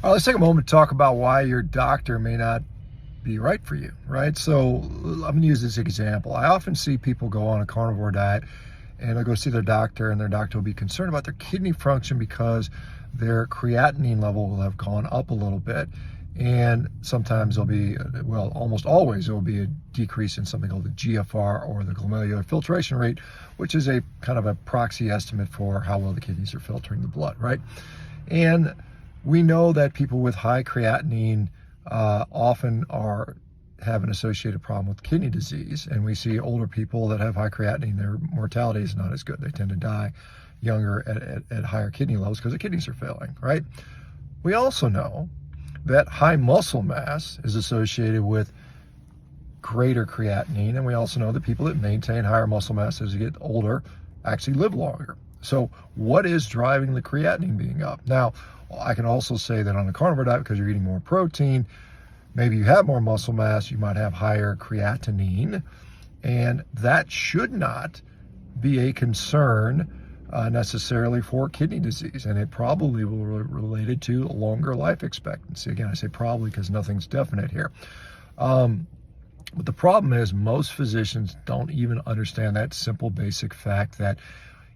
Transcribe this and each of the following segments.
All right, let's take a moment to talk about why your doctor may not be right for you, right? So I'm going to use this example. I often see people go on a carnivore diet and they'll go see their doctor, and their doctor will be concerned about their kidney function because their creatinine level will have gone up a little bit. And sometimes there'll be, well, almost always there will be a decrease in something called the GFR, or the glomerular filtration rate, which is a kind of a proxy estimate for how well the kidneys are filtering the blood, right? And we know that people with high creatinine often have an associated problem with kidney disease. And we see older people that have high creatinine, their mortality is not as good. They tend to die younger at higher kidney levels because the kidneys are failing, right? We also know that high muscle mass is associated with greater creatinine. And we also know that people that maintain higher muscle mass as they get older actually live longer. So what is driving the creatinine being up? Now, I can also say that on a carnivore diet, because you're eating more protein, maybe you have more muscle mass, you might have higher creatinine, and that should not be a concern necessarily for kidney disease, and it probably will be related to longer life expectancy. Again, I say probably because nothing's definite here. But the problem is most physicians don't even understand that simple basic fact that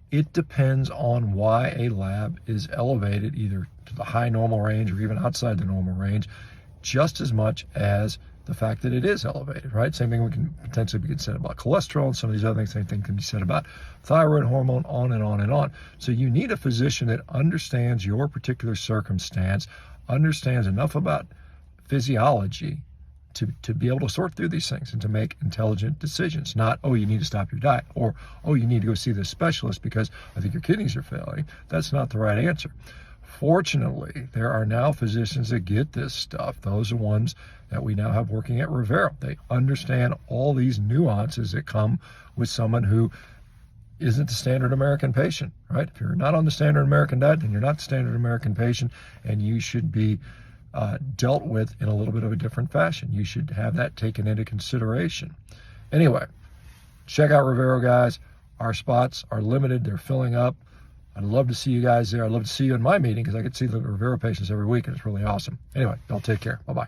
it depends on why a lab is elevated either to the high normal range or even outside the normal range, just as much as the fact that it is elevated, right? Same thing we can potentially be said about cholesterol and some of these other things. Same thing can be said about thyroid hormone, on and on and on. So you need a physician that understands your particular circumstance, understands enough about physiology to be able to sort through these things and to make intelligent decisions. Not, oh, you need to stop your diet, or, oh, you need to go see this specialist because I think your kidneys are failing. That's not the right answer. Fortunately, there are now physicians that get this stuff. Those are ones that we now have working at Revero. They understand all these nuances that come with someone who isn't the standard American patient, right? If you're not on the standard American diet, then you're not the standard American patient, and you should be dealt with in a little bit of a different fashion. You should have that taken into consideration. Anyway, check out Revero, guys. Our spots are limited. They're filling up. I'd love to see you guys there. I'd love to see you in my meeting because I get to see the Revero patients every week, and it's really awesome. Anyway, y'all take care. Bye-bye.